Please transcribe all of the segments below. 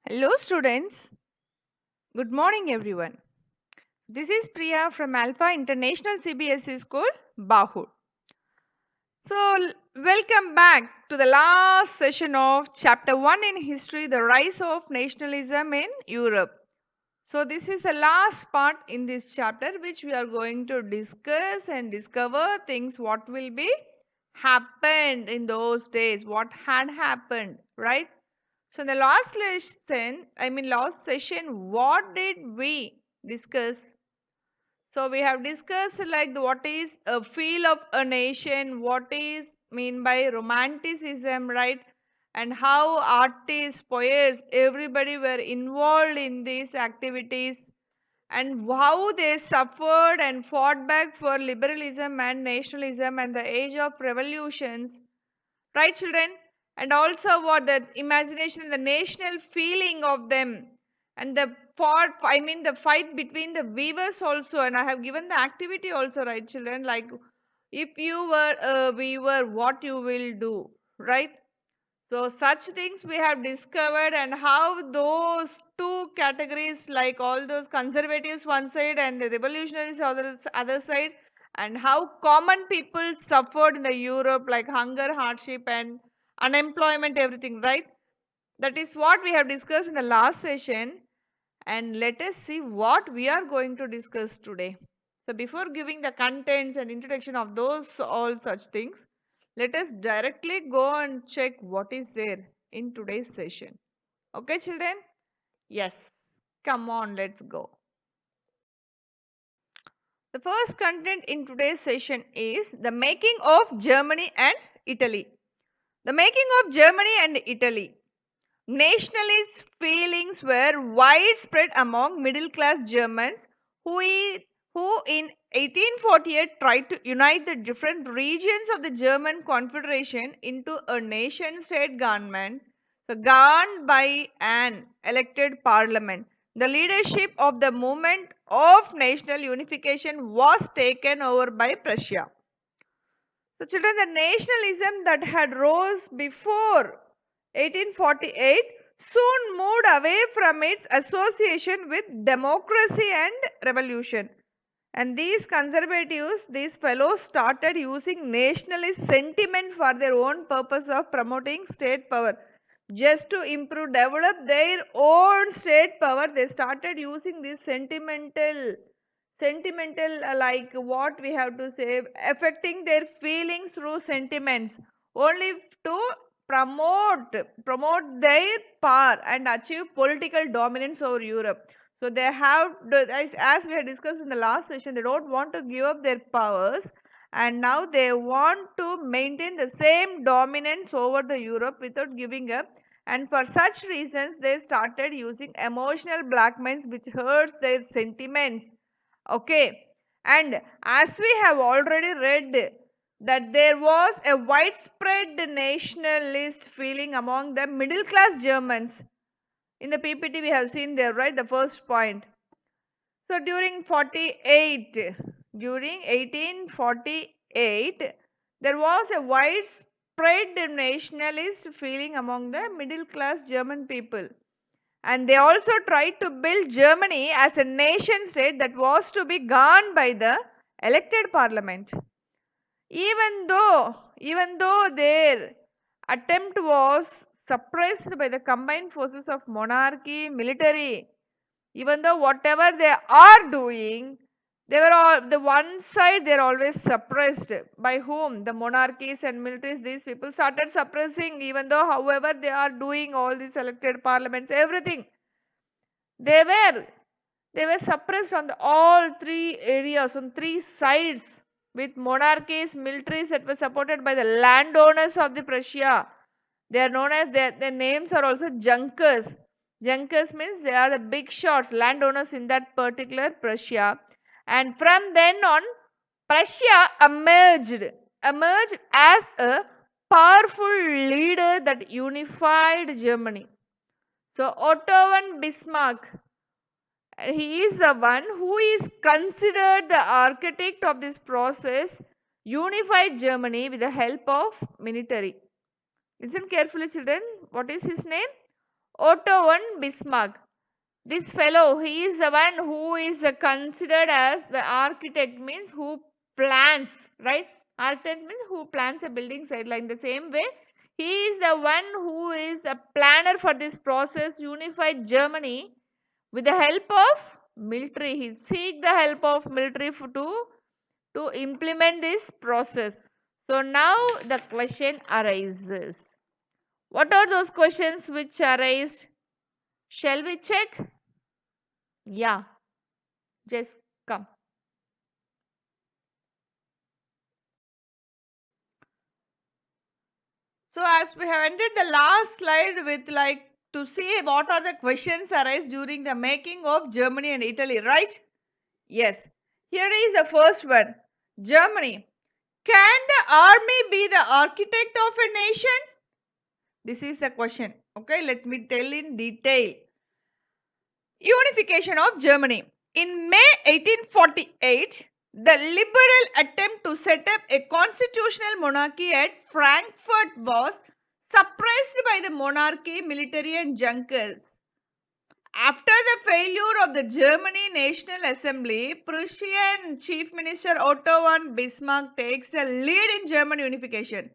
Hello, students. Good morning, everyone. This is Priya from Alpha International CBSE School, Bahur. Welcome back to the last session of Chapter 1 in History, the Rise of Nationalism in Europe. So, this is the last part in this chapter which we are going to discuss and discover things what will be happened in those days, what had happened, right? So in the last session, what did we discuss? So we have discussed like what is a feel of a nation, what is mean by romanticism, right? And how artists, poets, everybody were involved in these activities and how they suffered and fought back for liberalism and nationalism and the age of revolutions, right children? And also what the imagination, the national feeling of them, and the fought, I mean the fight between the weavers also. And I have given the activity also, right children, like if you were a weaver, what you will do, right? So such things we have discovered, and how those two categories, like all those conservatives one side and the revolutionaries other side, and how common people suffered in the Europe, like hunger, hardship, and unemployment, everything, right? That is what we have discussed in the last session, and let us see what we are going to discuss today. So before giving the contents and introduction of those all such things, let us directly go and check what is there in today's session. Okay, children? Yes. Come on, let's go. The first content in today's session is the making of Germany and Italy. The making of Germany and Italy. Nationalist feelings were widespread among middle class Germans who, who in 1848 tried to unite the different regions of the German Confederation into a nation state government, so governed by an elected parliament. The leadership of the movement of national unification was taken over by Prussia. So, children, the nationalism that had rose before 1848 soon moved away from its association with democracy and revolution. And these conservatives, these fellows started using nationalist sentiment for their own purpose of promoting state power. Just to improve, develop their own state power, they started using this sentimental, like what we have to say, affecting their feelings through sentiments, only to promote their power and achieve political dominance over Europe. So they have, as we had discussed in the last session, they don't want to give up their powers, and now they want to maintain the same dominance over the Europe without giving up. And for such reasons they started using emotional blackmails which hurts their sentiments. Okay, and as we have already read that there was a widespread nationalist feeling among the middle class Germans. In the PPT we have seen there, right, the first point. So during 1848, there was a widespread nationalist feeling among the middle class German people. And they also tried to build Germany as a nation state that was to be governed by the elected parliament. Even though their attempt was suppressed by the combined forces of monarchy, military, even though whatever they are doing, they were all the one side, they're always suppressed. By whom? The monarchies and militaries. These people started suppressing, even though however they are doing all these elected parliaments, everything, they were they were suppressed on all three areas, on three sides, with monarchies, militaries that were supported by the landowners of the Prussia. They are known as, their names are also Junkers. Junkers means they are the big shots, landowners in that particular Prussia. And from then on, Prussia emerged as a powerful leader that unified Germany. So Otto von Bismarck, he is the one who is considered the architect of this process, unified Germany with the help of military. Listen carefully children, what is his name? Otto von Bismarck. This fellow, he is the one who is considered as the architect, means who plans, right? Architect means who plans a building site. Like the same way, he is the one who is the planner for this process, unified Germany with the help of military. He seek the help of military to implement this process. So now the question arises. What are those questions which arise? Shall we check? Yeah, just come. So as we have ended the last slide with like to see what are the questions arise during the making of Germany and Italy, right? Yes. Here is the first one. Germany. Can the army be the architect of a nation? This is the question. Okay, let me tell in detail. Unification of Germany. In May 1848, the liberal attempt to set up a constitutional monarchy at Frankfurt was suppressed by the monarchy, military and junkers. After the failure of the Germany National Assembly, Prussian Chief Minister Otto von Bismarck takes a lead in German unification.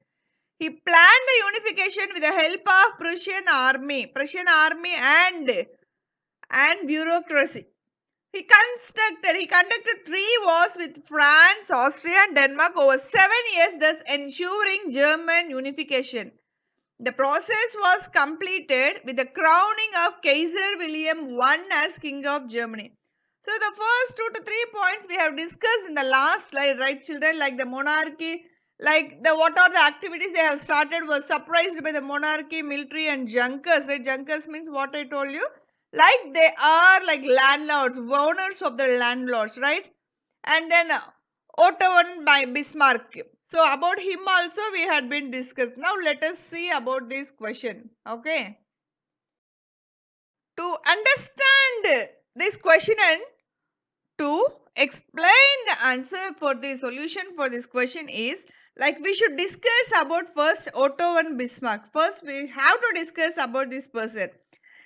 He planned the unification with the help of Prussian army and bureaucracy. He conducted 3 wars with France, Austria and Denmark over 7 years, thus ensuring German unification. The process was completed with the crowning of Kaiser William I as King of Germany. So the first 2 to 3 points we have discussed in the last slide, right children, like the monarchy, like the what are the activities they have started was surprised by the monarchy, military and junkers, right? Junkers means what I told you, like they are like landlords, owners of the landlords, right? And then Otto von Bismarck. So about him also we had been discussed. Now let us see about this question. Okay. To understand this question and to explain the answer for the solution for this question is like we should discuss about first Otto von Bismarck. First we have to discuss about this person.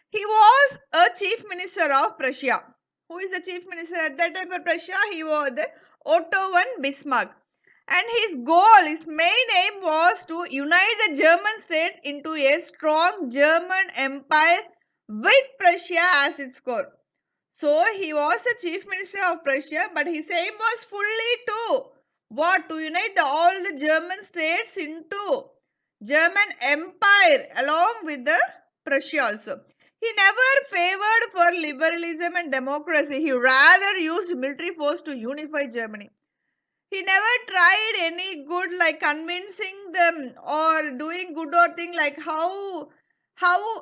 He was a chief minister of Prussia. Who is the chief minister at that time for Prussia? He was the Otto von Bismarck. And his goal, his main aim was to unite the German states into a strong German empire with Prussia as its core. So he was the chief minister of Prussia, but his aim was fully to what? To unite all the German states into German empire along with the Prussia also. He never favored for liberalism and democracy. He rather used military force to unify Germany. He never tried any good like convincing them or doing good or thing like how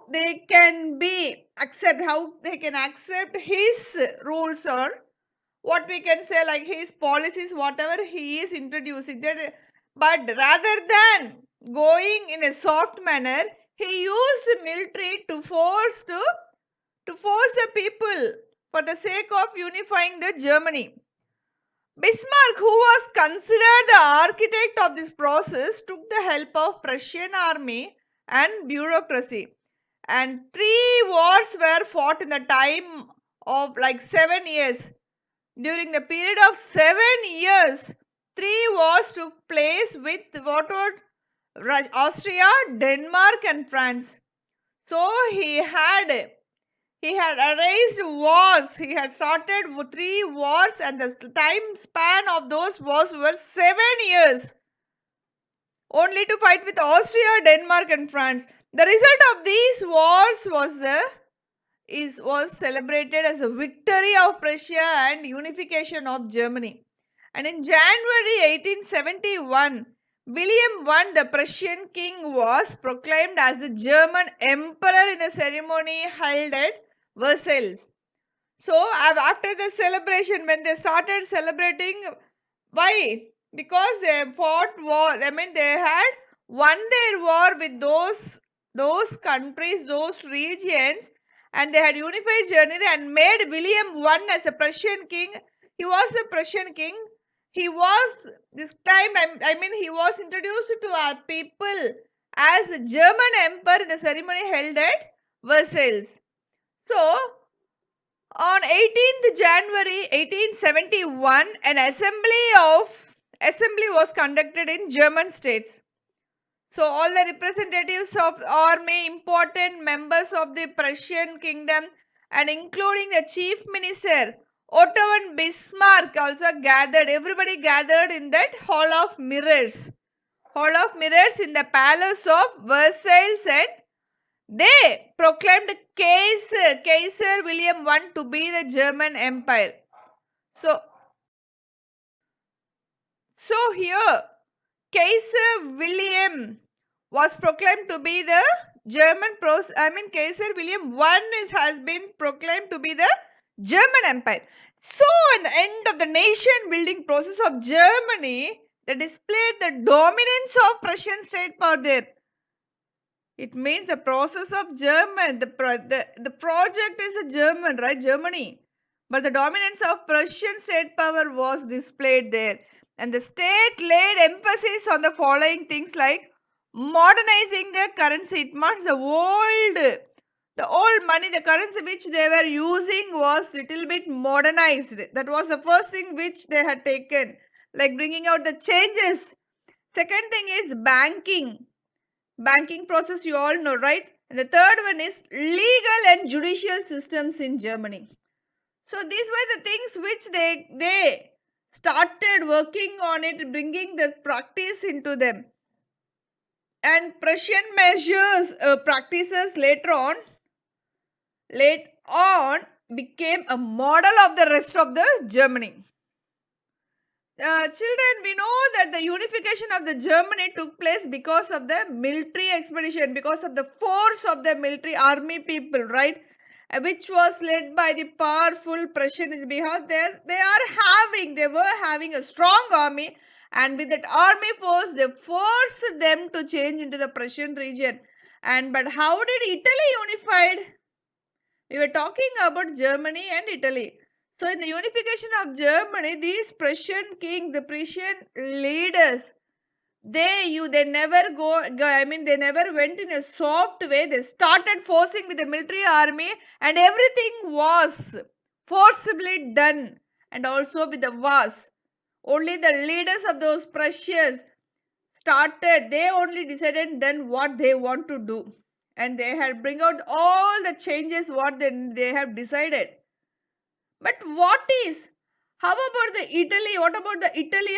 they can be accept how they can accept his rules or what we can say like his policies whatever he is introducing that, but rather than going in a soft manner he used military to force the people for the sake of unifying the Germany. Bismarck, who was considered the architect of this process, took the help of Prussian army and bureaucracy. And 3 wars were fought in the time of like 7 years. During the period of 7 years, 3 wars took place with what were Austria, Denmark and France. So he had erased wars. He had started 3 wars, and the time span of those wars were 7 years, only to fight with Austria, Denmark, and France. The result of these wars was celebrated as a victory of Prussia and unification of Germany. And in January 1871, William I, the Prussian king, was proclaimed as the German emperor in the ceremony held at Versailles. So after the celebration, when they started celebrating, why? Because they fought war. I mean, they had won their war with those countries, those regions, and they had unified Germany and made William I as a Prussian king. He was a Prussian king. He was this time. I mean, he was introduced to our people as a German emperor in the ceremony held at Versailles. So, on 18th January 1871, an assembly was conducted in German states. So all the representatives of the army, important members of the Prussian kingdom, and including the chief minister Otto von Bismarck also gathered. Everybody gathered in that Hall of Mirrors. Hall of Mirrors in the palace of Versailles, and they proclaimed Kaiser William I to be the German Empire. So, here Kaiser William was proclaimed to be the Kaiser William I has been proclaimed to be the German Empire. So, in the end of the nation building process of Germany, they displayed the dominance of Prussian state power there. It means the process of German, the project is a German, right? Germany. But the dominance of Prussian state power was displayed there. And the state laid emphasis on the following things like modernizing the currency. It means the old money, the currency which they were using was little bit modernized. That was the first thing which they had taken, like bringing out the changes. Second thing is banking process, you all know, right? And the third one is legal and judicial systems in Germany. So these were the things which they started working on it, bringing the practice into them. And Prussian measures practices late on became a model of the rest of the Germany. Children, we know that the unification of the Germany took place because of the military expedition, because of the force of the military army people, right? Which was led by the powerful Prussians, because they were having a strong army, and with that army force, they forced them to change into the Prussian region. But how did Italy unified? We were talking about Germany and Italy. So in the unification of Germany, these the Prussian leaders, they never they never went in a soft way. They started forcing with the military army, and everything was forcibly done, and also with the wars. Only the leaders of those Prussians they only decided and done what they want to do, and they had bring out all the changes what they have decided. But what about the Italy,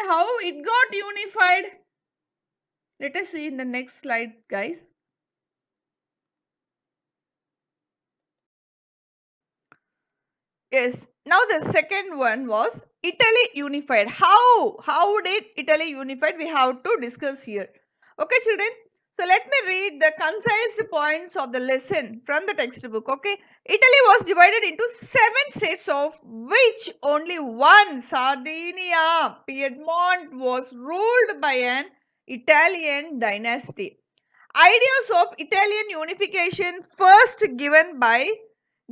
how it got unified? Let us see in the next slide, guys. Yes, now the second one was Italy unified. How did Italy unified? We have to discuss here. Okay, children. So let me read the concise points of the lesson from the textbook. Okay, Italy was divided into 7 states, of which only one, Sardinia, Piedmont, was ruled by an Italian dynasty. Ideas of Italian unification first given by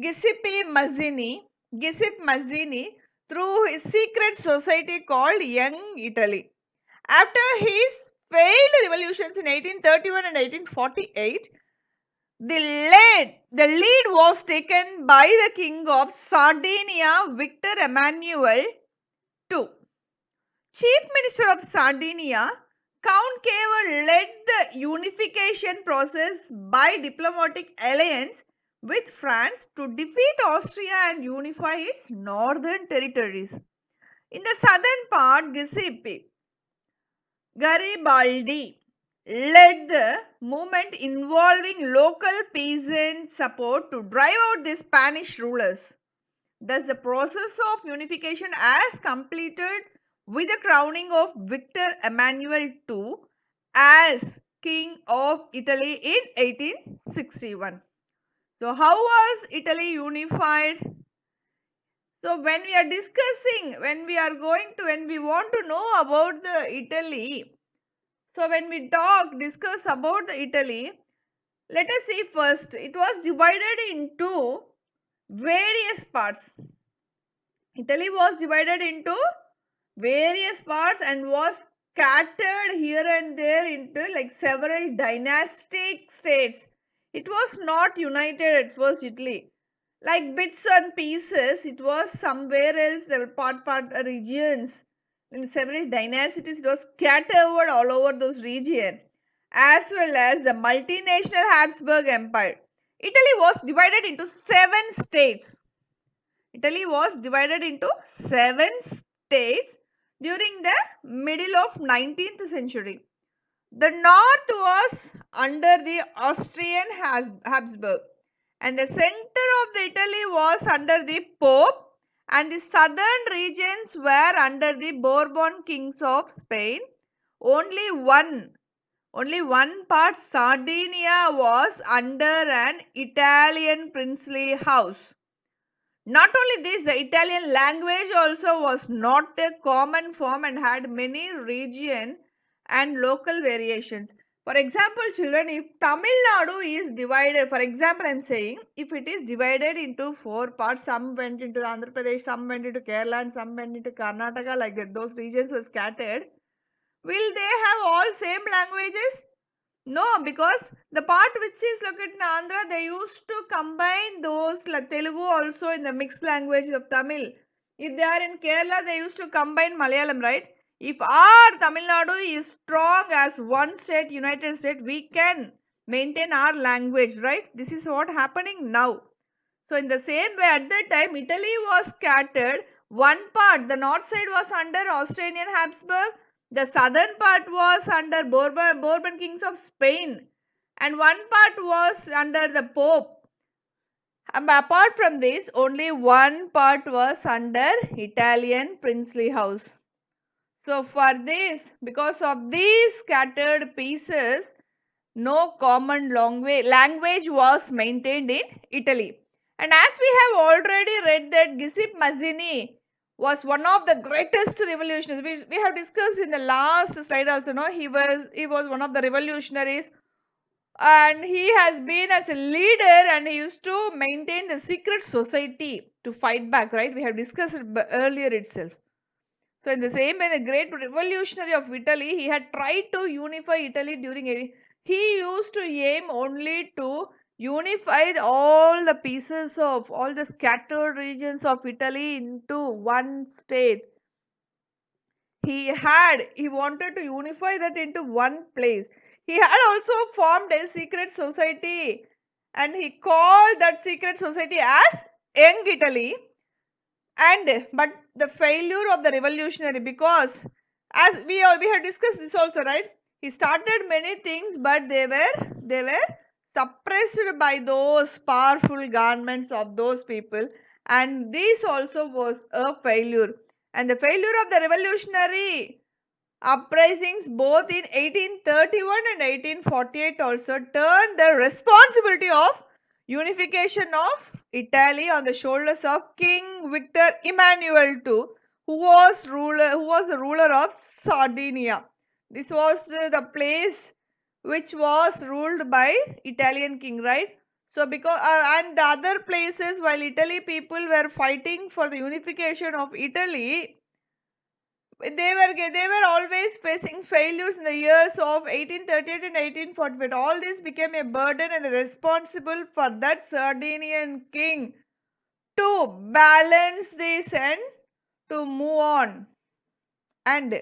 Giuseppe Mazzini, through his secret society called Young Italy. After his failed revolutions in 1831 and 1848, the lead was taken by the king of Sardinia, Victor Emmanuel II. Chief Minister of Sardinia, Count Cavour led the unification process by diplomatic alliance with France to defeat Austria and unify its northern territories. In the southern part, Giuseppe Garibaldi led the movement involving local peasant support to drive out the Spanish rulers. Thus, the process of unification as completed with the crowning of Victor Emmanuel II as King of Italy in 1861. So, how was Italy unified? So, when we want to know about the Italy, so when we discuss about the Italy, let us see first, it was divided into various parts. Italy was divided into various parts and was scattered here and there into like several dynastic states. It was not united at first, Italy. Like bits and pieces, it was somewhere else. There were part regions. In several dynasties, it was scattered all over those regions, as well as the multinational Habsburg Empire. Italy was divided into 7 states. Italy was divided into 7 states during the middle of 19th century. The north was under the Austrian Habsburg, and the center of the Italy was under the Pope, and the southern regions were under the Bourbon kings of Spain. Only one, only one part, Sardinia, was under an Italian princely house. Not only this, the Italian language also was not a common form and had many region and local variations. For example, children, if Tamil Nadu is divided, for example, I am saying, if it is divided into 4 parts, some went into Andhra Pradesh, some went into Kerala, and some went into Karnataka, like that, those regions were scattered. Will they have all same languages? No, because the part which is located in Andhra, they used to combine those like Telugu also in the mixed language of Tamil. If they are in Kerala, they used to combine Malayalam, right? If our Tamil Nadu is strong as one state, United States, we can maintain our language, right? This is what happening now. So in the same way, at that time, Italy was scattered. One part, the north side was under Australian Habsburg, the southern part was under Bourbon kings of Spain, and one part was under the Pope. And apart from this, only one part was under Italian princely house. So for this, because of these scattered pieces, no common language was maintained in Italy. And as we have already read that Giuseppe Mazzini was one of the greatest revolutionaries. We have discussed in the last slide also, no? He was one of the revolutionaries, and he has been as a leader, and he used to maintain the secret society to fight back, right? We have discussed it earlier itself. So in the same way, the great revolutionary of Italy, he had tried to unify Italy during a. He used to aim only to unify all the pieces of all the scattered regions of Italy into one state. He wanted to unify that into one place. He had also formed a secret society, and he called that secret society as Young Italy. And but the failure of the revolutionary, because as we have discussed this also, right? He started many things, but they were suppressed by those powerful governments of those people, and this also was a failure. And the failure of the revolutionary uprisings both in 1831 and 1848 also turned the responsibility of unification of Italy on the shoulders of King Victor Emmanuel II, who was the ruler of Sardinia. This was the place which was ruled by Italian king, right? So because and the other places, while Italy people were fighting for the unification of Italy, they were always facing failures in the years of 1838 and 1848. All this became a burden and responsible for that Sardinian king to balance this and to move on. And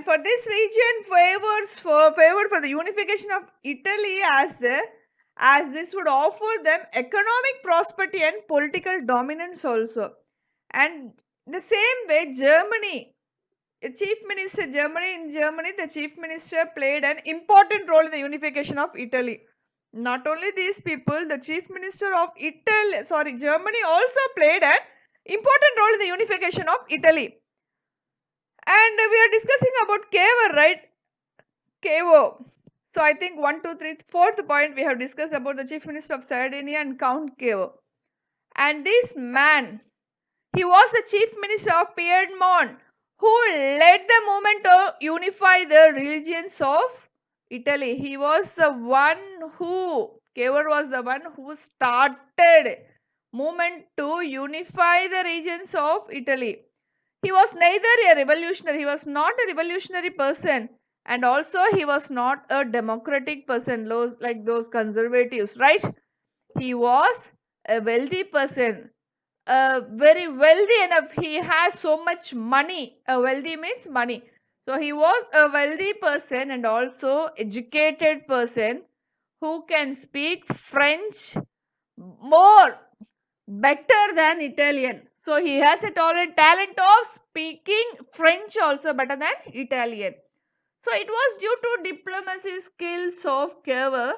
for this region favored for the unification of Italy, as this would offer them economic prosperity and political dominance also. And the same way, Germany, in Germany, the chief minister played an important role in the unification of Italy. Not only these people, the chief minister of Germany also played an important role in the unification of Italy. And we are discussing about Cavour, right? Cavour. So I think 1, 2, 3, fourth point we have discussed about the chief minister of Sardinia and Count Cavour. And this man, he was the chief minister of Piedmont, who led the movement to unify the religions of Italy. He was the one Cavour was the one who started movement to unify the regions of Italy. He was neither a revolutionary, he was not a revolutionary person, And also he was not a democratic person, like those conservatives, right? He was a wealthy person, very wealthy enough. He has so much money. A wealthy means money. So he was a wealthy person and also educated person who can speak French more better than Italian. So he has a talent of speaking French also better than Italian. So it was due to diplomacy skills of Clever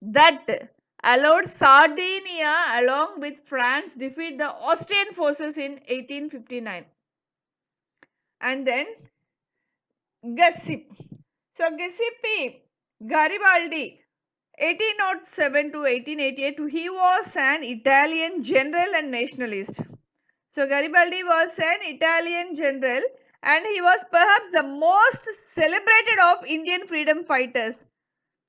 that allowed Sardinia along with France defeat the Austrian forces in 1859. And then Giuseppe. So Giuseppe Garibaldi 1807 to 1888, he was an Italian general and nationalist. So Garibaldi was an Italian general and he was perhaps the most celebrated of Indian freedom fighters.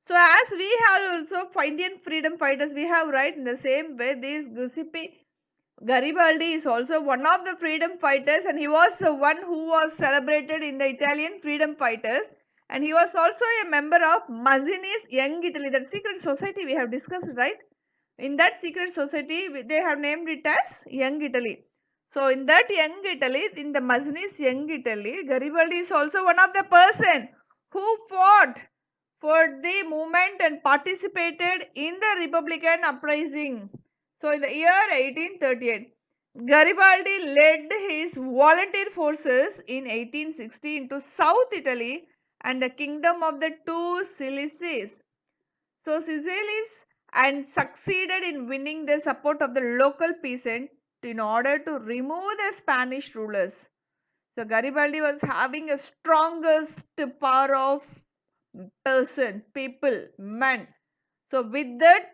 So as we have also Indian freedom fighters, we have right in the same way this Giuseppe Garibaldi is also one of the freedom fighters and he was the one who was celebrated in the Italian freedom fighters, and he was also a member of Mazzini's Young Italy, that secret society we have discussed, right? In that secret society they have named it as Young Italy. So in that Young Italy, in the Mazzini's Young Italy, Garibaldi is also one of the person who fought for the movement and participated in the Republican uprising. So in the year 1838, Garibaldi led his volunteer forces in 1860 into South Italy and the kingdom of the two Sicilies. So Sicilies, and succeeded in winning the support of the local peasants in order to remove the Spanish rulers. So Garibaldi was having a strongest power of person, people, men. So with that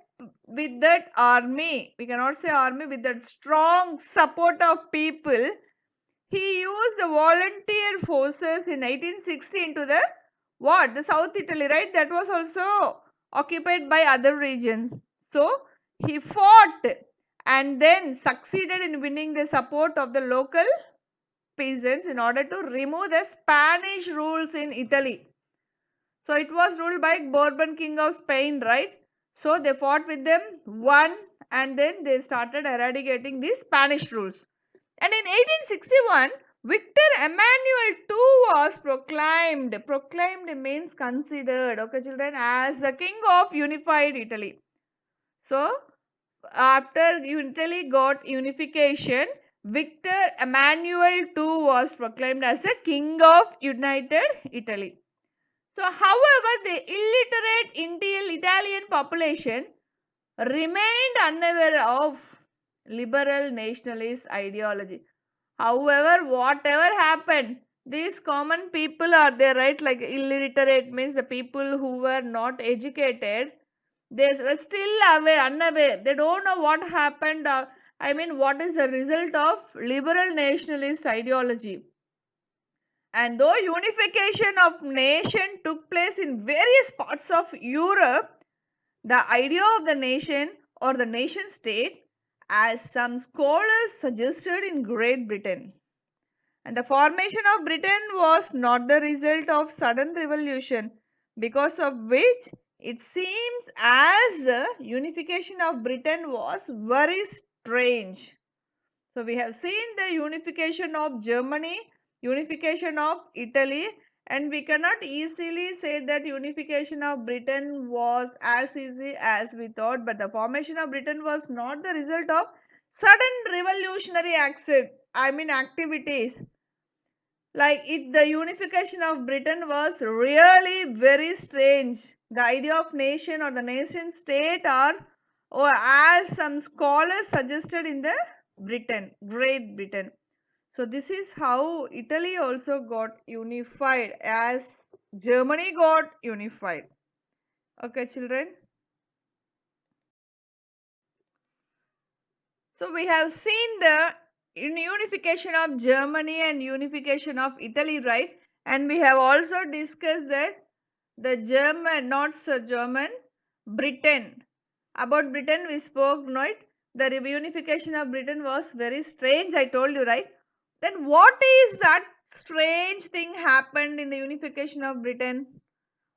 army, we cannot say army, with that strong support of people, he used the volunteer forces in 1860 into the what? The South Italy, right? That was also occupied by other regions. So he fought and then succeeded in winning the support of the local peasants in order to remove the Spanish rules in Italy. So it was ruled by Bourbon king of Spain, right? So they fought with them, won, and then they started eradicating the Spanish rules. And in 1861, Victor Emmanuel II was proclaimed. Proclaimed means considered, okay, children, as the king of unified Italy. So after Italy got unification, Victor Emmanuel II was proclaimed as the king of united Italy. So, however, the illiterate Italian population remained unaware of liberal nationalist ideology. However, whatever happened, these common people are there, right? Like illiterate means the people who were not educated, they were still unaware. They don't know what happened. What is the result of liberal nationalist ideology? And though unification of nation took place in various parts of Europe, the idea of the nation or the nation state, as some scholars suggested in Great Britain. And the formation of Britain was not the result of sudden revolution, because of which it seems as the unification of Britain was very strange. So we have seen the unification of Germany, unification of Italy, and we cannot easily say that unification of Britain was as easy as we thought, but the formation of Britain was not the result of sudden revolutionary activities. Like it, the unification of Britain was really very strange. The idea of nation or the nation state are, or as some scholars suggested in the Great Britain. So this is how Italy also got unified as Germany got unified. Okay, children. So we have seen the unification of Germany and unification of Italy, right? And we have also discussed that the German, not so German, Britain. About Britain we spoke, right? The reunification of Britain was very strange, I told you, right? Then what is that strange thing happened in the unification of Britain?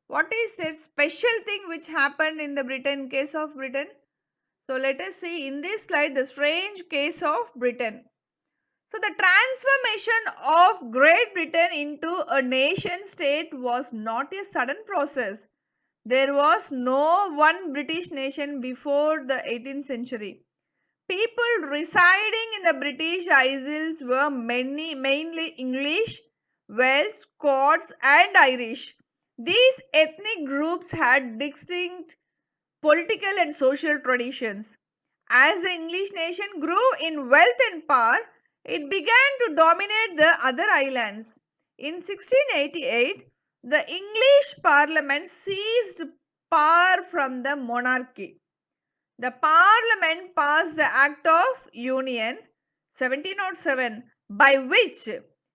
What is the special thing which happened in the Britain case of Britain? So let us see in this slide the strange case of Britain. So the transformation of Great Britain into a nation state was not a sudden process. There was no one British nation before the 18th century. People residing in the British Isles were mainly English, Welsh, Scots, and Irish. These ethnic groups had distinct political and social traditions. As the English nation grew in wealth and power, it began to dominate the other islands. In 1688, the English Parliament seized power from the monarchy. The Parliament passed the Act of Union 1707 by which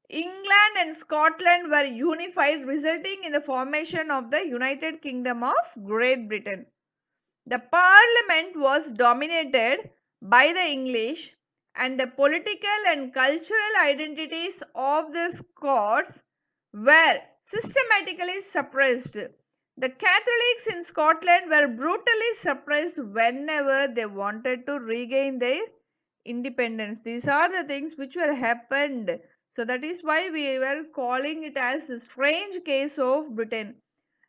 England and Scotland were unified, resulting in the formation of the United Kingdom of Great Britain. The Parliament was dominated by the English, and the political and cultural identities of the Scots were systematically suppressed. The Catholics in Scotland were brutally suppressed whenever they wanted to regain their independence. These are the things which were happened. So that is why we were calling it as the strange case of Britain.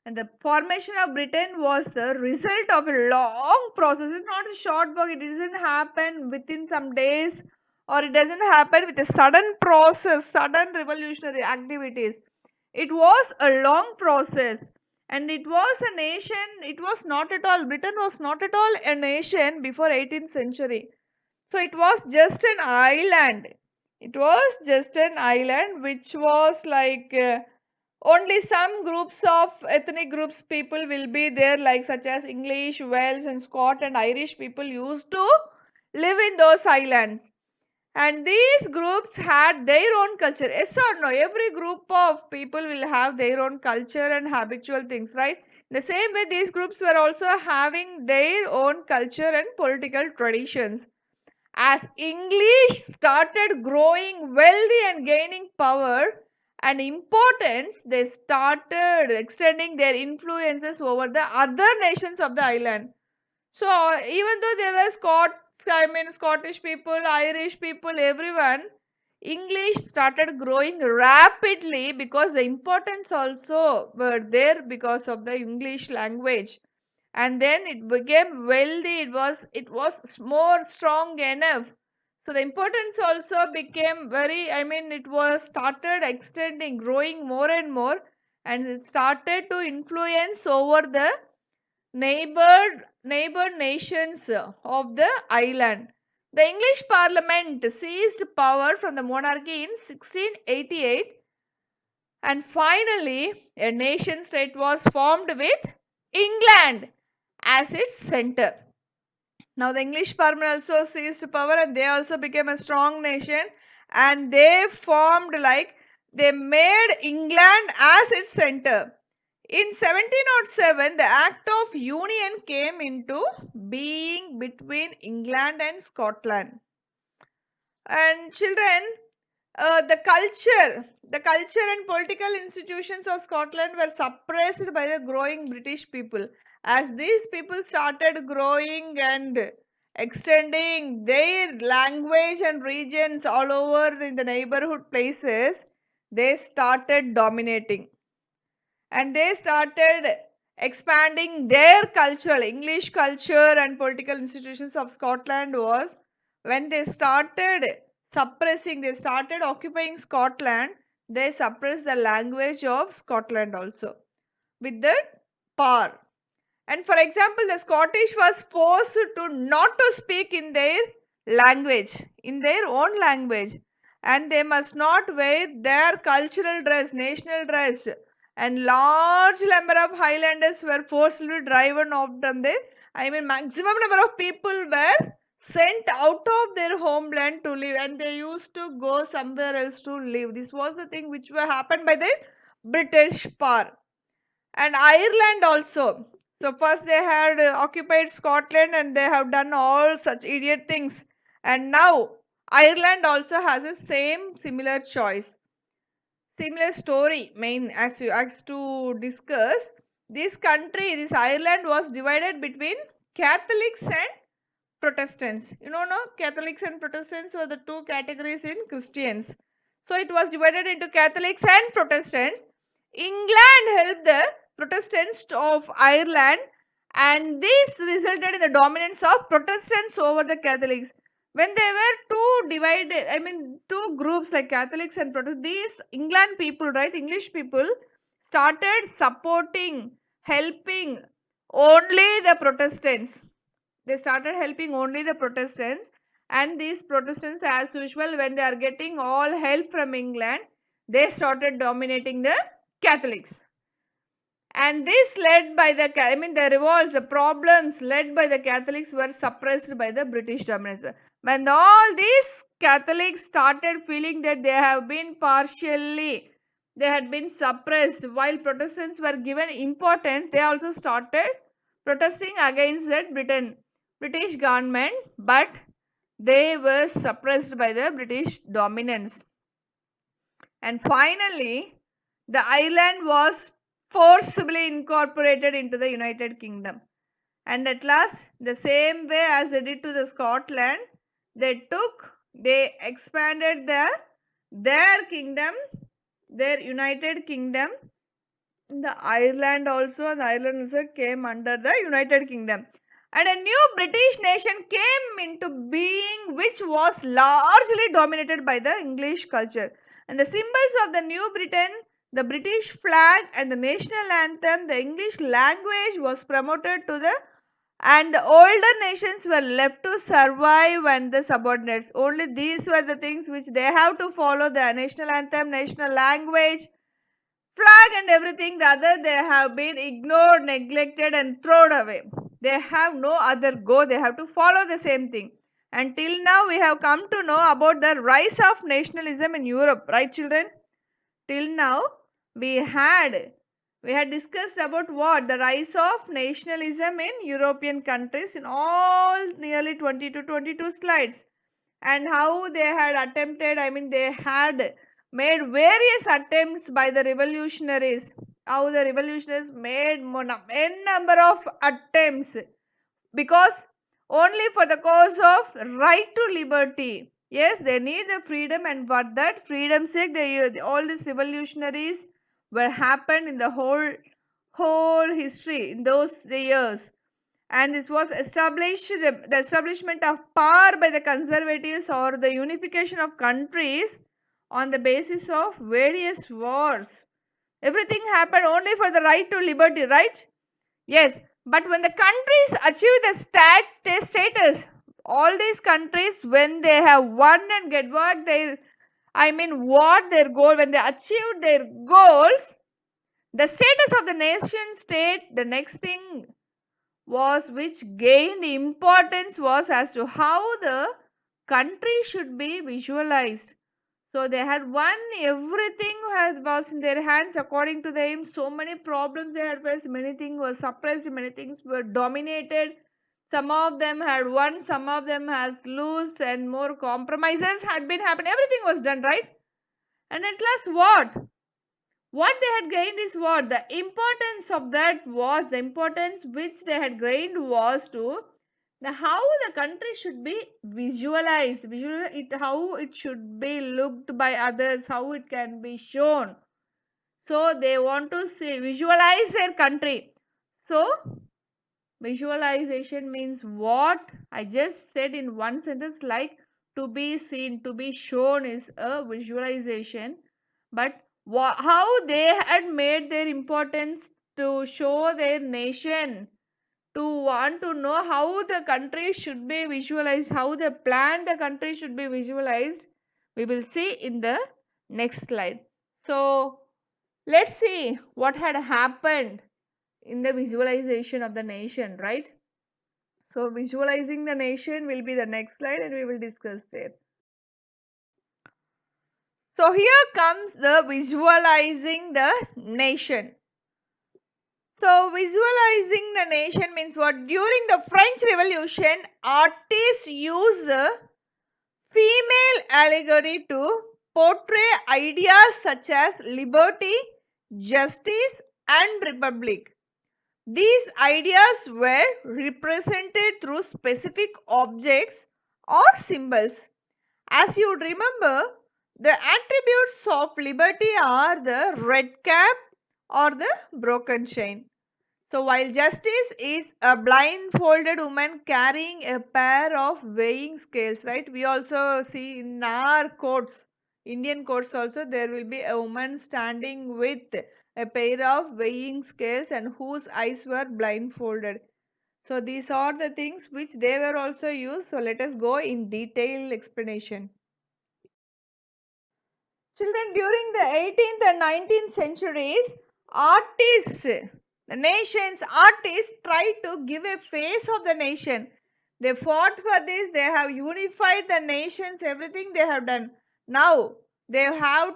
And the formation of Britain was the result of a long process. It's not a short work. It doesn't happen within some days, or it doesn't happen with a sudden process, sudden revolutionary activities. It was a long process, and it was a nation. It was not at all, Britain was not at all a nation before 18th century. So it was just an island. It was just an island which was like only some groups of ethnic groups people will be there, like such as English, Welsh, and Scot and Irish people used to live in those islands. And these groups had their own culture. Yes or no? Every group of people will have their own culture and habitual things, right? The same way, these groups were also having their own culture and political traditions. As English started growing wealthy and gaining power and importance, they started extending their influences over the other nations of the island. So even though they were Scottish people, Irish people, everyone, English started growing rapidly because the importance also were there because of the English language. And then it became wealthy. It was more strong enough. So the importance also became very. It was started extending, growing more and more, and it started to influence over the neighbor nations of the island. The English Parliament seized power from the monarchy in 1688, and finally a nation state was formed with England as its center. Now the English Parliament also seized power, and they also became a strong nation, and they they made England as its center. In 1707, the Act of Union came into being between England and Scotland. And children, the culture and political institutions of Scotland were suppressed by the growing British people. As these people started growing and extending their language and regions all over in the neighborhood places, they started dominating, and they started expanding their cultural English culture and political institutions of Scotland was when they started suppressing, they started occupying Scotland, they suppressed the language of Scotland also with the power. And for example, the Scottish was forced to not to speak in their language, in their own language, and they must not wear their cultural dress, national dress, and large number of Highlanders were forcibly driven out from there. Maximum number of people were sent out of their homeland to live, and they used to go somewhere else to live. This was the thing which were happened by the British power. And Ireland also. So first they had occupied Scotland, and they have done all such idiot things. And now Ireland also has the same similar choice. similar story main as to discuss. This country, this Ireland, was divided between Catholics and Protestants. No, Catholics and Protestants were the two categories in Christians. So it was divided into Catholics and Protestants. England helped the Protestants of Ireland, and this resulted in the dominance of Protestants over the Catholics. When they were two divided, two groups like Catholics and Protestants, these England people, right, English people, started supporting, helping only the Protestants. They started helping only the Protestants, and these Protestants, as usual, when they are getting all help from England, they started dominating the Catholics. And this led by the revolts, the problems led by the Catholics were suppressed by the British dominance. When all these Catholics started feeling that they have been they had been suppressed, while Protestants were given importance, they also started protesting against that British government, but they were suppressed by the British dominance. And finally, the island was forcibly incorporated into the United Kingdom. And at last, the same way as they did to the Scotland, they expanded their kingdom, their United Kingdom. The Ireland also came under the United Kingdom. And a new British nation came into being, which was largely dominated by the English culture. And the symbols of the New Britain, the British flag and the national anthem, the English language was promoted to the, and the older nations were left to survive and the subordinates. Only these were the things which they have to follow: the national anthem, national language, flag and everything. The other, they have been ignored, neglected and thrown away. They have no other go. They have to follow the same thing. Until now, we have come to know about the rise of nationalism in Europe, right, children? Till now, we had discussed about what? The rise of nationalism in European countries in all nearly 20 to 22 slides, and how they had attempted, they had made various attempts by the revolutionaries, how the revolutionaries made n number of attempts, because only for the cause of right to liberty. Yes, they need the freedom, and for that freedom's sake, all these revolutionaries were happened in the whole history in those years. And this was established, the establishment of power by the conservatives, or the unification of countries on the basis of various wars. Everything happened only for the right to liberty, right? Yes, but when the countries achieve the status, all these countries, when they have won and get what what their goal, when they achieved their goals, the status of the nation state, the next thing was which gained importance was as to how the country should be visualized. So they had won everything was in their hands according to them. So many problems they had faced, many things were suppressed, many things were dominated. Some of them had won, some of them has lost, and more compromises had been happening. Everything was done, right? And at last what they had gained is what? The importance of that was, the importance which they had gained was to how the country should be visualized, how it should be looked by others, how it can be shown. So they want to visualize their country. So visualization means what I just said in one sentence, like to be seen, to be shown is a visualization. But how they had made their importance to show their nation, to want to know how the country should be visualized, how they plan the country should be visualized, we will see in the next slide. So let's see what had happened in the visualization of the nation, right? So visualizing the nation will be the next slide, and we will discuss there. So here comes the visualizing the nation. So visualizing the nation means what? During the French Revolution, artists used the female allegory to portray ideas such as liberty, justice, and republic. These ideas were represented through specific objects or symbols. As you would remember, the attributes of liberty are the red cap or the broken chain. So, while justice is a blindfolded woman carrying a pair of weighing scales, right? We also see in our courts, Indian courts also, there will be a woman standing with a pair of weighing scales and whose eyes were blindfolded. So, these are the things which they were also used. So, let us go in detailed explanation. Children, during the 18th and 19th centuries, artists, the nation's artists tried to give a face of the nation. They fought for this, they have unified the nations, everything they have done. Now, they plan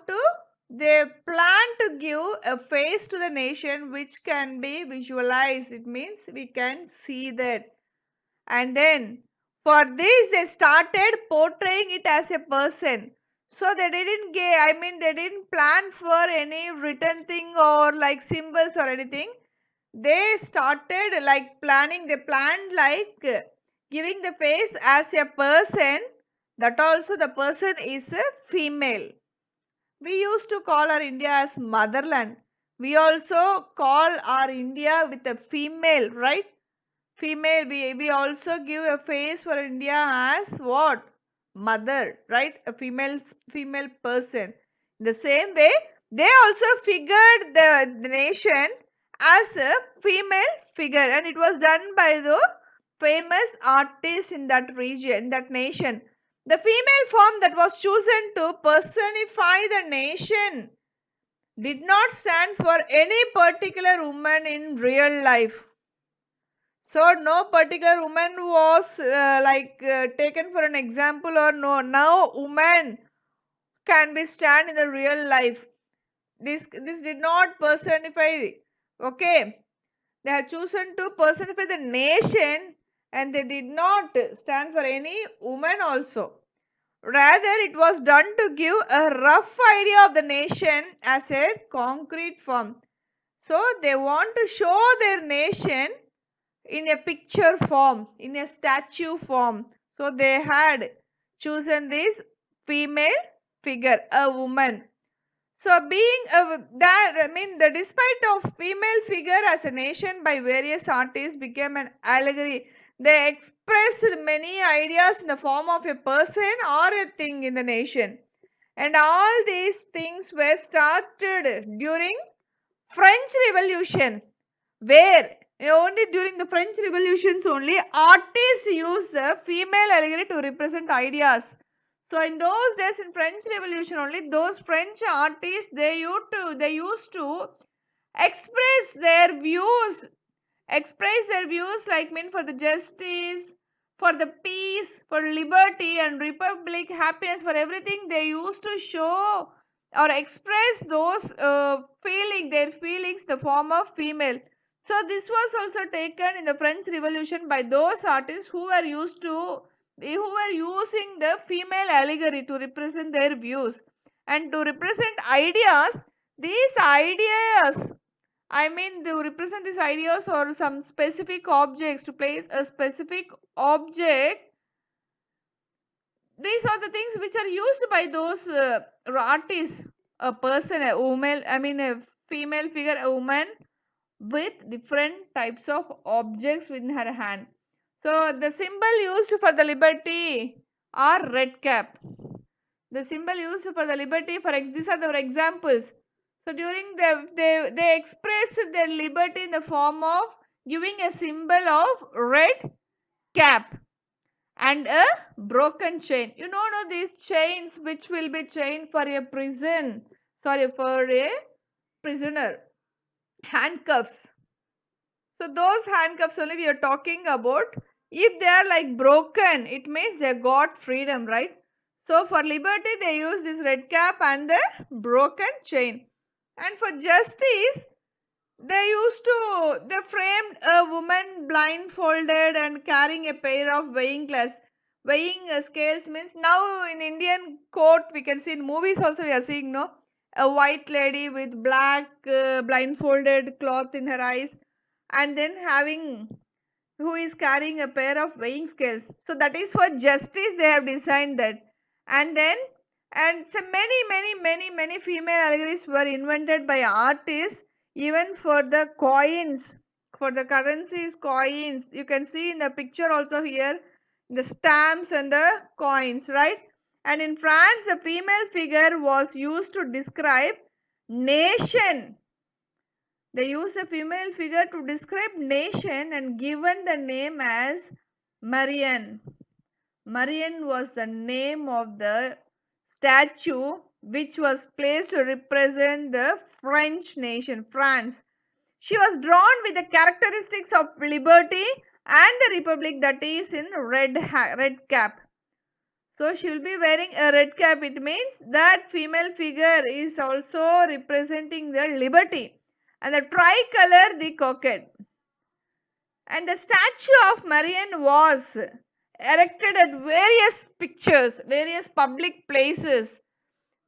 to give a face to the nation which can be visualized. It means we can see that. And then for this they started portraying it as a person. So they didn't they didn't plan for any written thing or like symbols or anything. They started like planning, they planned like giving the face as a person, that also the person is a female. We used to call our India as motherland. We also call our India with a female, right? Female, we also give a face for India as what? Mother, right? A female person. The same way, they also figured the nation as a female figure, and it was done by the famous artist in that region, that nation. The female form that was chosen to personify the nation did not stand for any particular woman in real life. So no particular woman was taken for an example, or no. Now woman can be stand in the real life. This did not personify. Okay, they have chosen to personify the nation, and they did not stand for any woman also. Rather, it was done to give a rough idea of the nation as a concrete form. So they want to show their nation in a picture form, in a statue form. So they had chosen this female figure, a woman. So being the despite of female figure as a nation by various artists became an allegory. They expressed many ideas in the form of a person or a thing in the nation. And all these things were started during French Revolution, where only during the French revolutions only artists used the female allegory to represent ideas. So in those days in French revolution only, those French artists they used to express their views, like mean for the justice, for the peace, for liberty and republic, happiness, for everything. They used to show or express those their feelings, the form of female. So this was also taken in the French Revolution by those artists who were using the female allegory to represent their views and to represent ideas. These ideas, to represent these ideas or some specific objects, to place a specific object. These are the things which are used by those artists. A person, a woman, a female figure, a woman with different types of objects within her hand. So the symbol used for the liberty are red cap. The symbol used for the liberty, these are the examples. So during they expressed their liberty in the form of giving a symbol of red cap and a broken chain. No, these chains which will be chained for a for a prisoner, handcuffs. So those handcuffs only we are talking about. If they are like broken, it means they got freedom, right? So for liberty, they use this red cap and the broken chain. And for justice, they framed a woman blindfolded and carrying a pair of weighing glass. Weighing scales means now in Indian court we can see in movies also we are seeing no a white lady with black blindfolded cloth in her eyes and then having who is carrying a pair of weighing scales. So that is for justice they have designed that. And then and so many female allegories were invented by artists even for the coins, for the currencies coins. You can see in the picture also here the stamps and the coins, right? And in France the female figure was used to describe nation. They use the female figure to describe nation and given the name as Marianne. Marianne was the name of the statue which was placed to represent the French nation, France. She was drawn with the characteristics of liberty and the republic, that is in red cap. So she will be wearing a red cap. It means that female figure is also representing the liberty. And the tricolor, the coquette. And the statue of Marianne was erected at various pictures, various public places.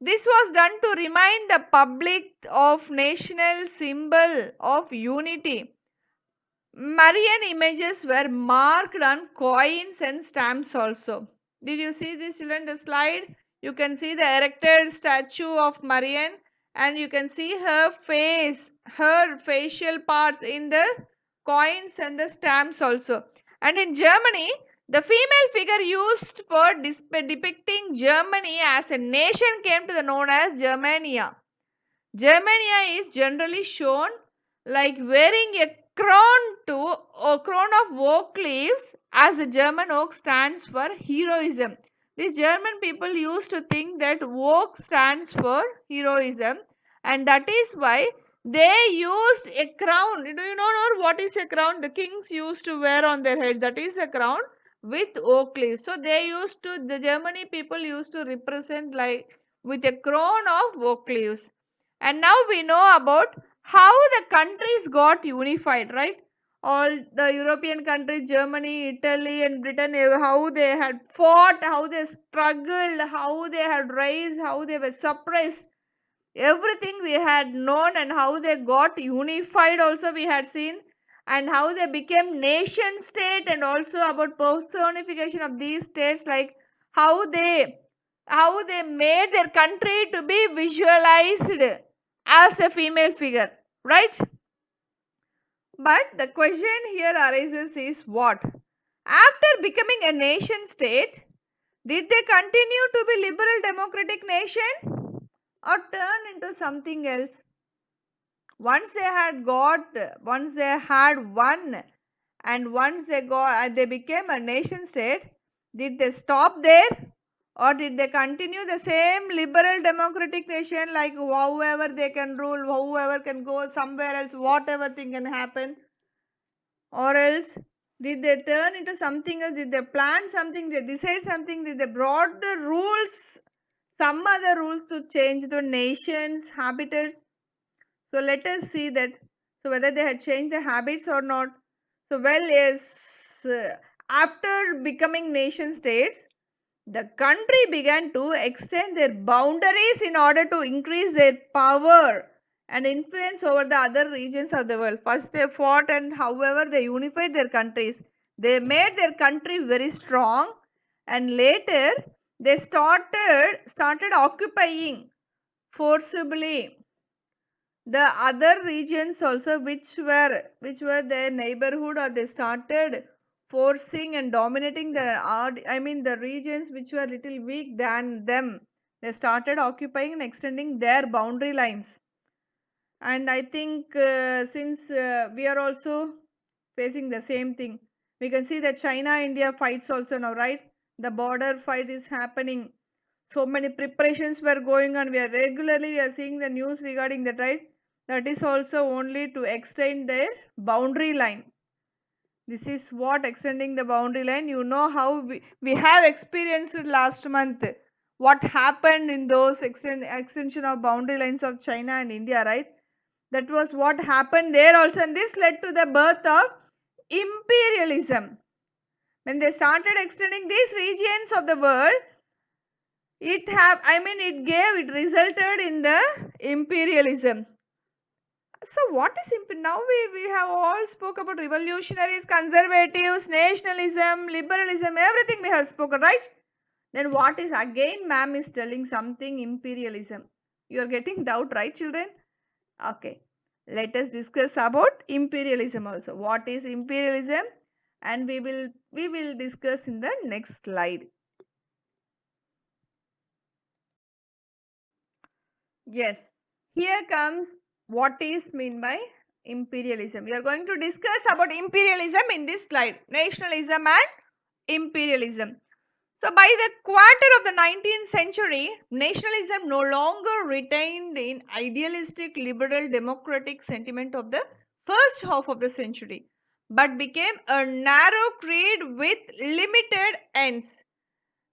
This was done to remind the public of national symbol of unity. Marian images were marked on coins and stamps also. Did you see this children, the slide? You can see the erected statue of Marian and you can see her face, her facial parts in the coins and the stamps also. And in Germany, the female figure used for depicting Germany as a nation came to the known as Germania. Germania is generally shown like wearing a crown of oak leaves, as the German oak stands for heroism. These German people used to think that oak stands for heroism, and that is why they used a crown. Do you know what is a crown? The kings used to wear on their head. That is a crown with oak leaves. So the Germany people used to represent like with a crown of oak leaves. And now we know about how the countries got unified, right? All the European countries, Germany, Italy, and Britain, how they had fought, how they struggled, how they had raised, how they were suppressed. Everything we had known, and how they got unified, also, we had seen, and how they became nation state, and also about personification of these states, like how they made their country to be visualized as a female figure, right? But the question here arises is what? After becoming a nation state, did they continue to be liberal democratic nation or turn into something else? Once they had won, and once they became a nation state, did they stop there or did they continue the same liberal democratic nation, like however they can rule, whoever can go somewhere else, whatever thing can happen? Or else did they turn into something else? Did they plan something? Did they decide something? Did they brought the rules, some other rules to change the nation's habitats? So let us see that. So whether they had changed their habits or not. So well, yes, after becoming nation states, the country began to extend their boundaries in order to increase their power and influence over the other regions of the world. First they fought, and however they unified their countries. They made their country very strong, and later they started occupying forcibly the other regions also, which were their neighborhood, or they started forcing and dominating the regions which were little weak than them. They started occupying and extending their boundary lines. And I think since we are also facing the same thing, we can see that China India fights also now, right? The border fight is happening. So many preparations were going on. We are seeing the news regarding that, right? That is also only to extend their boundary line. This is what extending the boundary line. You know how we have experienced last month what happened in those extension of boundary lines of China and India, right? That was what happened there also, and this led to the birth of imperialism. When they started extending these regions of the world, it resulted in the imperialism. So what is now we have all spoke about revolutionaries, conservatives, nationalism, liberalism, everything we have spoken, right? Then what is again ma'am is telling something imperialism. You are getting doubt, right, children? Okay. Let us discuss about imperialism also. What is imperialism? And we will discuss in the next slide. Yes. Here comes what is mean by imperialism. We are going to discuss about imperialism in this slide. Nationalism and imperialism. So, by the quarter of the 19th century, nationalism no longer retained in idealistic liberal democratic sentiment of the first half of the century, but became a narrow creed with limited ends.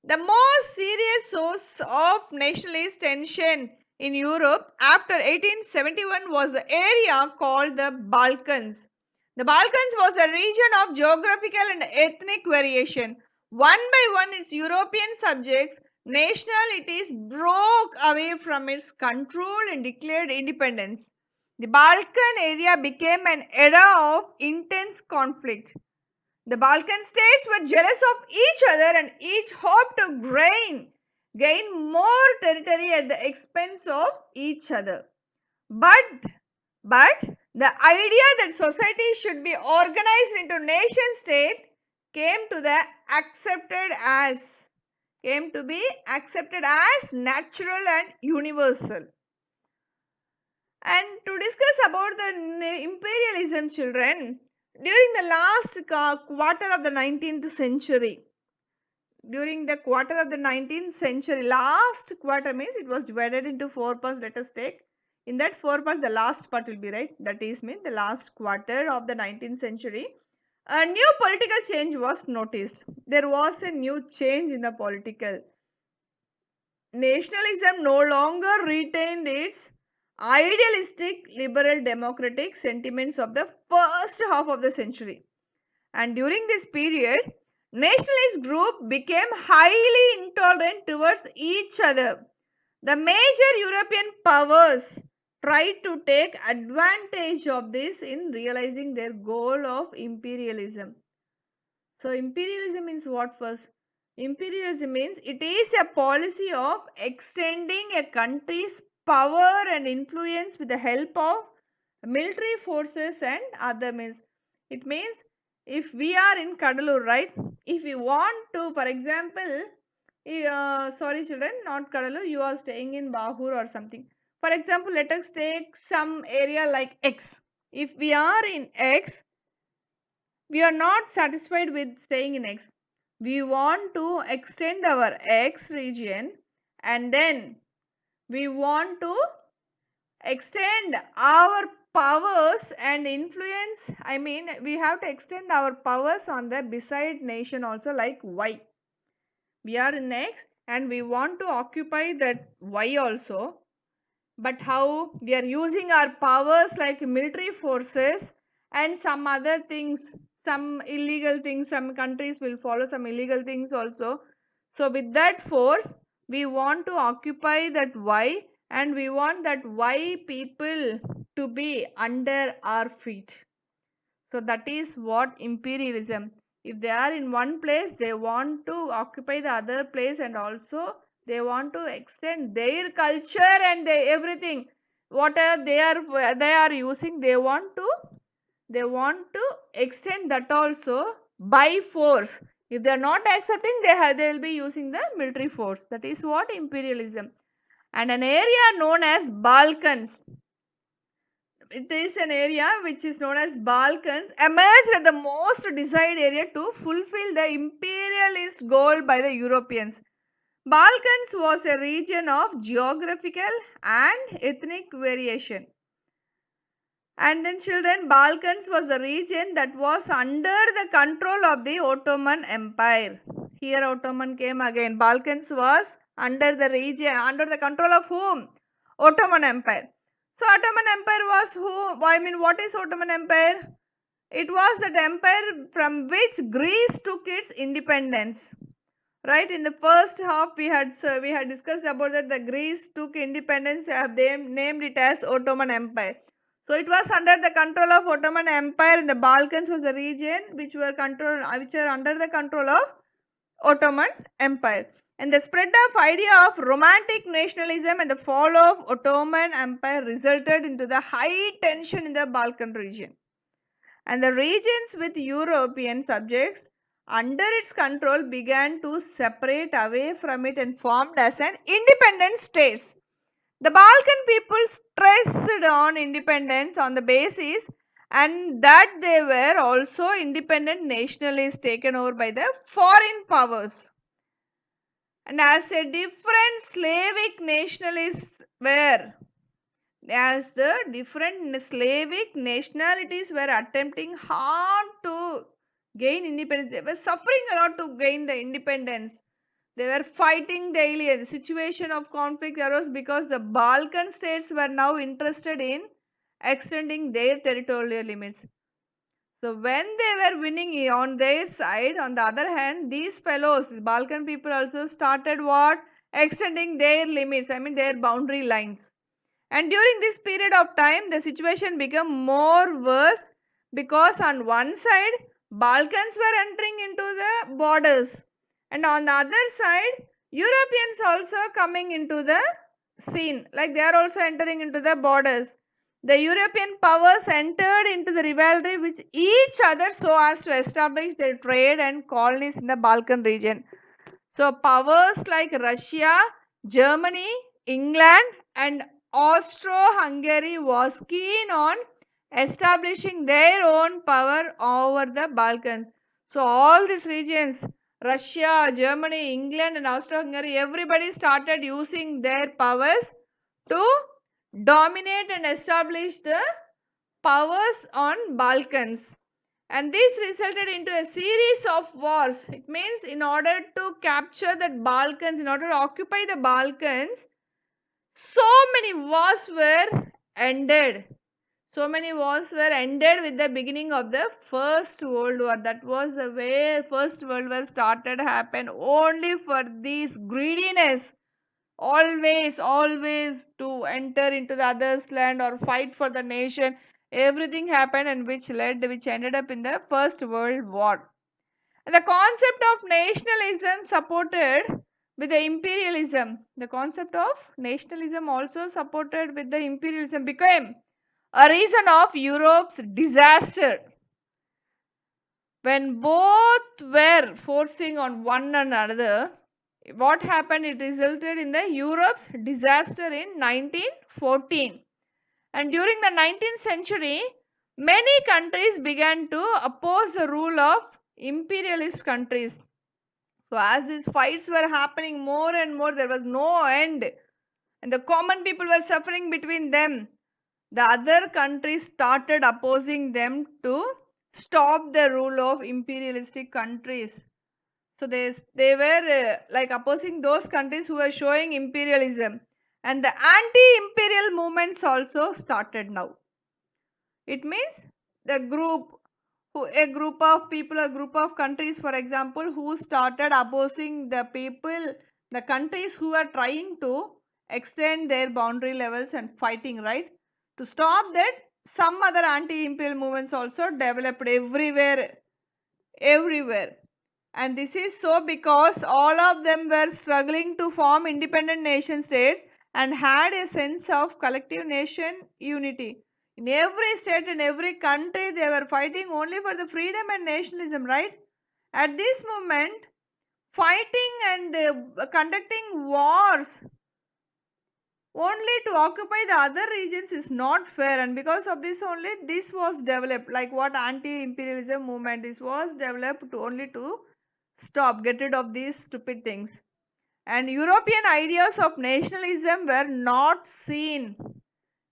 The most serious source of nationalist tension in Europe after 1871 was the area called the Balkans. The Balkans was a region of geographical and ethnic variation. One by one, its European subjects, nationalities broke away from its control and declared independence. The Balkan area became an era of intense conflict. The Balkan states were jealous of each other and each hoped to gain more territory at the expense of each other. But, but the idea that society should be organized into nation state came to the accepted as came to be accepted as natural and universal. And to discuss about the imperialism, children, during the last quarter of the 19th century, during the quarter of the 19th century, last quarter means it was divided into four parts. Let us take in that four parts, the last part will be right. That is mean the last quarter of the 19th century. A new political change was noticed. There was a new change in the political. Nationalism no longer retained its idealistic liberal democratic sentiments of the first half of the century. And during this period, nationalist group became highly intolerant towards each other. The major European powers tried to take advantage of this in realizing their goal of imperialism. So, imperialism means what first? Imperialism means it is a policy of extending a country's power and influence with the help of military forces and other means. It means if we are in Kadalur, right? If we want to, for example, sorry children, not Kadalur, you are staying in Bahur or something. For example, let us take some area like X. If we are in X, we are not satisfied with staying in X. We want to extend our X region and then we want to extend our powers and influence. I mean, we have to extend our powers on the beside nation also like Y. We are in X and we want to occupy that Y also. But how? We are using our powers like military forces and some other things, some illegal things. Some countries will follow some illegal things also. So with that force, we want to occupy that Y and we want that Y people to be under our feet. So that is what imperialism. If they are in one place, they want to occupy the other place and also they want to extend their culture and everything. Whatever they are using, they want to extend that also by force. If they are not accepting, they will be using the military force. That is what imperialism. And an area known as Balkans, it is an area which is known as Balkans, emerged as the most desired area to fulfill the imperialist goal by the Europeans. Balkans was a region of geographical and ethnic variation. And then children, Balkans was the region that was under the control of the Ottoman Empire. Here Ottoman came again. Balkans was under the region, under the control of whom? Ottoman Empire. So Ottoman Empire was who? I mean, what is Ottoman Empire? It was that empire from which Greece took its independence. Right, in the first half we had discussed about that the Greece took independence, they named it as Ottoman Empire. So it was under the control of Ottoman Empire, and the Balkans was the region which are under the control of Ottoman Empire. And the spread of idea of romantic nationalism and the fall of Ottoman Empire resulted into the high tension in the Balkan region. And the regions with European subjects under its control began to separate away from it and formed as an independent states. The Balkan people stressed on independence on the basis and that they were also independent nationalists taken over by the foreign powers. And as a different Slavic nationalists were, as the different Slavic nationalities were attempting hard to gain independence. They were suffering a lot to gain the independence. They were fighting daily. The situation of conflict arose because the Balkan states were now interested in extending their territorial limits. So when they were winning on their side, on the other hand, these fellows, the Balkan people also started what? Extending their limits, I mean their boundary lines. And during this period of time, the situation became more worse because on one side, Balkans were entering into the borders, and on the other side, Europeans also coming into the scene, like they are also entering into the borders. The European powers entered into the rivalry with each other so as to establish their trade and colonies in the Balkan region. So powers like Russia, Germany, England and Austro-Hungary was keen on establishing their own power over the Balkans. So all these regions, Russia, Germany, England and Austro-Hungary, everybody started using their powers to dominate and establish the powers on Balkans. And this resulted into a series of wars. It means in order to capture the Balkans, in order to occupy the Balkans, so many wars were ended. So many wars were ended with the beginning of the First World War. That was the way First World War started happen only for this greediness. Always to enter into the other's land or fight for the nation. Everything happened and which ended up in the First World War. And the concept of nationalism supported with the imperialism. The concept of nationalism also supported with the imperialism became a reason of Europe's disaster. When both were forcing on one another, what happened? It resulted in the Europe's disaster in 1914. And during the 19th century, many countries began to oppose the rule of imperialist countries. So as these fights were happening more and more, there was no end. And the common people were suffering between them. The other countries started opposing them to stop the rule of imperialistic countries. So they were like opposing those countries who were showing imperialism. And the anti-imperial movements also started now. It means the a group of people, a group of countries, for example, who started opposing the countries who are trying to extend their boundary levels and fighting, right? To stop that, some other anti-imperial movements also developed everywhere. And this is so because all of them were struggling to form independent nation states and had a sense of collective nation unity. In every state and every country, they were fighting only for the freedom and nationalism, right? At this moment, fighting and conducting wars only to occupy the other regions is not fair, and because of this only this was developed, like what anti-imperialism movement is was developed to only to get rid of these stupid things. And European ideas of nationalism were not seen.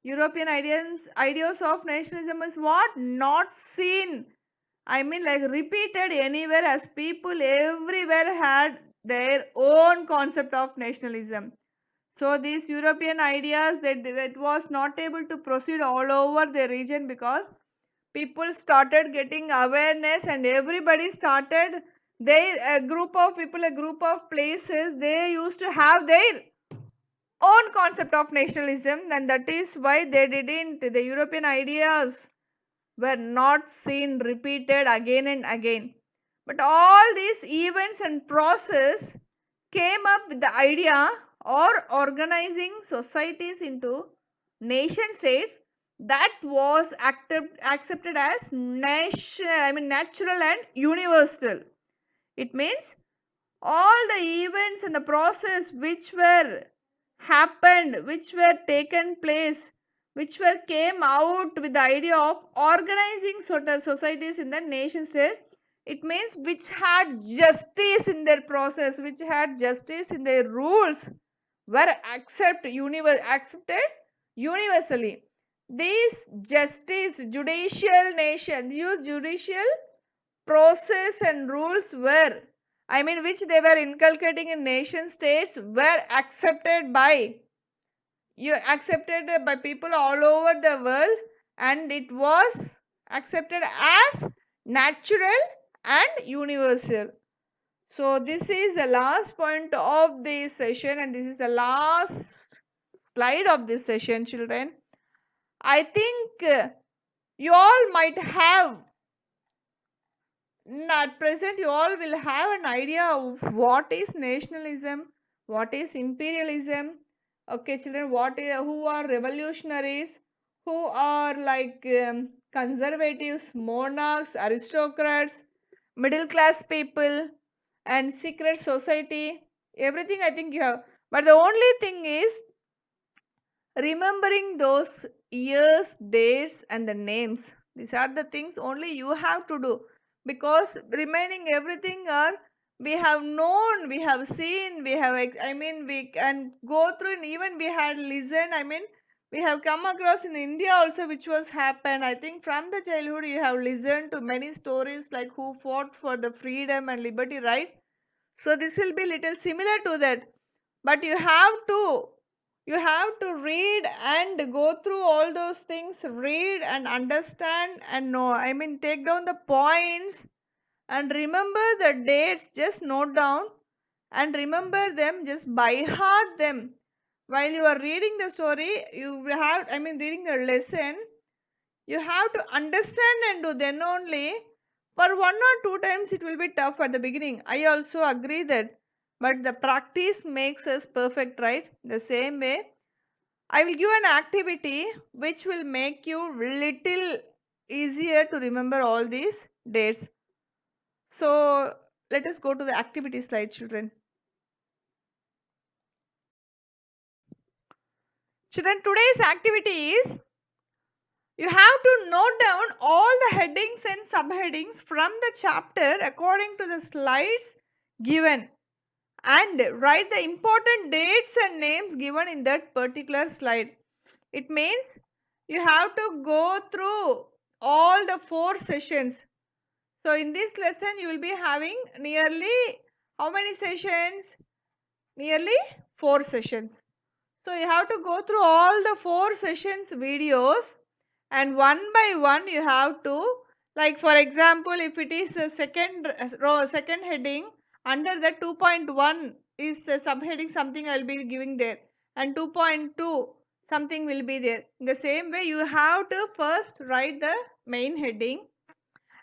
European ideas of nationalism is what? Not seen. I mean, like repeated anywhere, as people everywhere had their own concept of nationalism. So these European ideas that it was not able to proceed all over the region because people started getting awareness, and everybody started a group of people, a group of places, they used to have their own concept of nationalism, and that is why they didn't, the European ideas were not seen repeated again and again. But all these events and process came up with the idea or organizing societies into nation states that was accepted as natural and universal. It means all the events and the process which were happened, which were taken place, which were came out with the idea of organizing sort of societies in the nation state, it means which had justice in their process, which had justice in their rules, were accepted universally. These justice judicial nations, these judicial process and rules were, which they were inculcating in nation states, were accepted by people all over the world, and it was accepted as natural and universal. So this is the last point of this session, and this is the last slide of this session, children. I think you all might have, at present, you all will have an idea of what is nationalism, what is imperialism. Okay, children, who are revolutionaries, who are like conservatives, monarchs, aristocrats, middle class people, and secret society. Everything I think you have. But the only thing is remembering those years, dates, and the names. These are the things only you have to do, because remaining everything are, we have known, we have seen, we have we can go through, and even we had listened, we have come across in India also, which was happened. I think from the childhood you have listened to many stories like who fought for the freedom and liberty, right? So this will be little similar to that, but you have to read and go through all those things, read and understand and know, take down the points and remember the dates, just note down and remember them, just by heart them. While you are reading the story, you have, reading the lesson, you have to understand and do, then only. For one or two times it will be tough at the beginning, I also agree that, but the practice makes us perfect, right? The same way, I will give an activity which will make you little easier to remember all these dates. So let us go to the activity slide, children. Children, today's activity is, you have to note down all the headings and subheadings from the chapter according to the slides given, and write the important dates and names given in that particular slide. It means you have to go through all the 4 sessions. So in this lesson you will be having nearly how many sessions? Nearly 4 sessions. So you have to go through all the 4 sessions videos, and one by one you have to, like for example, if it is a second heading, under the 2.1 is a subheading, something I will be giving there, and 2.2 something will be there. In the same way, you have to first write the main heading,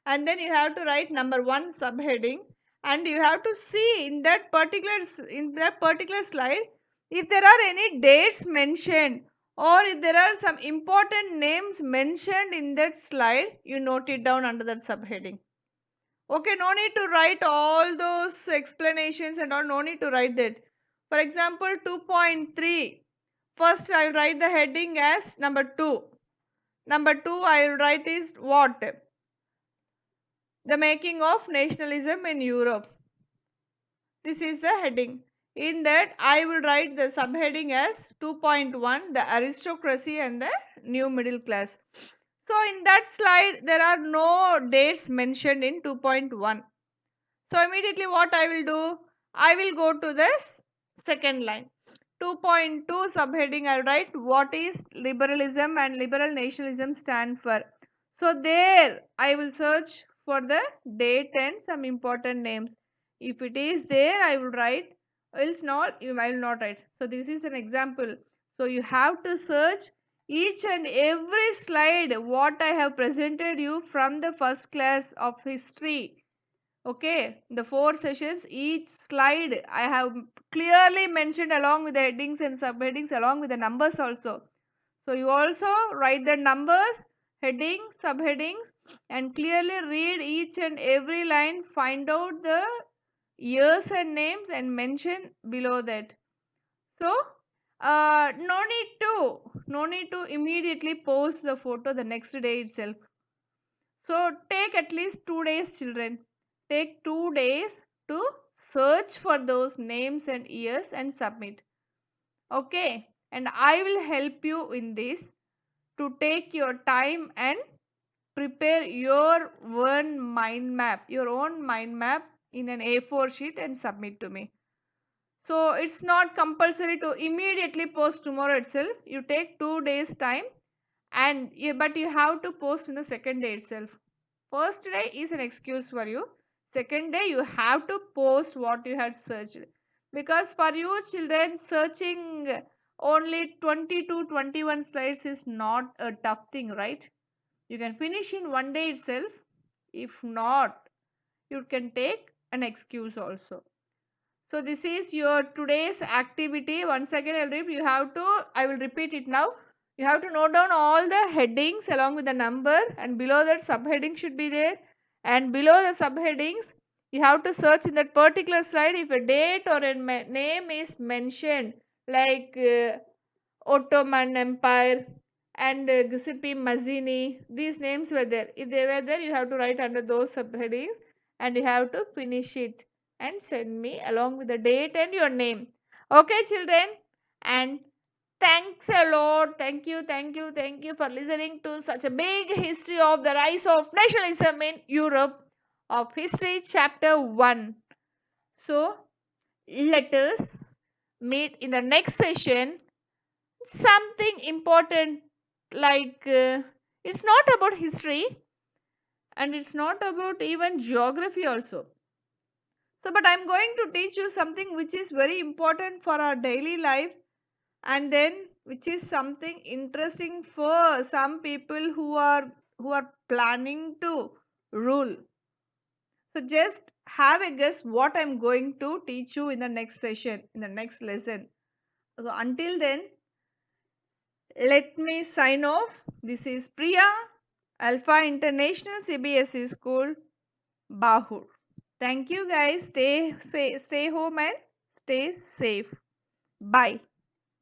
and then you have to write number 1 subheading, and you have to see in that particular slide if there are any dates mentioned, or if there are some important names mentioned in that slide, you note it down under that subheading. Okay, no need to write all those explanations and all, no need to write that. For example, 2.3, first I will write the heading as number 2. Number 2 I will write is what? The making of nationalism in Europe. This is the heading. In that, I will write the subheading as 2.1, the aristocracy and the new middle class. So, in that slide, there are no dates mentioned in 2.1. So, immediately what I will do? I will go to the second line. 2.2 subheading, I will write what is liberalism and liberal nationalism stand for. So there I will search for the date and some important names. If it is there, I will write. Else not, I will not write. So this is an example. So you have to search each and every slide what I have presented you from the first class of history. Okay, the 4 sessions, each slide I have clearly mentioned along with the headings and subheadings along with the numbers also. So you also write the numbers, headings, subheadings, and clearly read each and every line, find out the years and names and mention below that. So no need to immediately post the photo the next day itself. So take at least 2 days, children. Take 2 days to search for those names and years and submit. Okay, and I will help you in this to take your time and prepare your your own mind map in an A4 sheet and submit to me. So it's not compulsory to immediately post tomorrow itself. You take 2 days time and but you have to post in the second day itself. First day is an excuse for you. Second day you have to post what you had searched. Because for you children, searching only 20 to 21 slides is not a tough thing, right? You can finish in one day itself. If not, you can take an excuse also. So this is your today's activity. Once again, I will repeat it now. You have to note down all the headings along with the number, and below that subheading should be there. And below the subheadings, you have to search in that particular slide if a date or a name is mentioned, like Ottoman Empire and Giuseppe Mazzini. These names were there. If they were there, you have to write under those subheadings and you have to finish it and send me along with the date and your name. Okay, children? And thanks a lot. Thank you for listening to such a big history of the rise of nationalism in Europe of History Chapter 1. So, let us meet in the next session something important, like it's not about history and it's not about even geography also. So but I'm going to teach you something which is very important for our daily life, and then which is something interesting for some people who are planning to rule. So just have a guess what I'm going to teach you in the next session, in the next lesson. So until then, let me sign off. This is Priya, Alpha International CBSE School, Bahur. Thank you guys. Stay home and stay safe. Bye.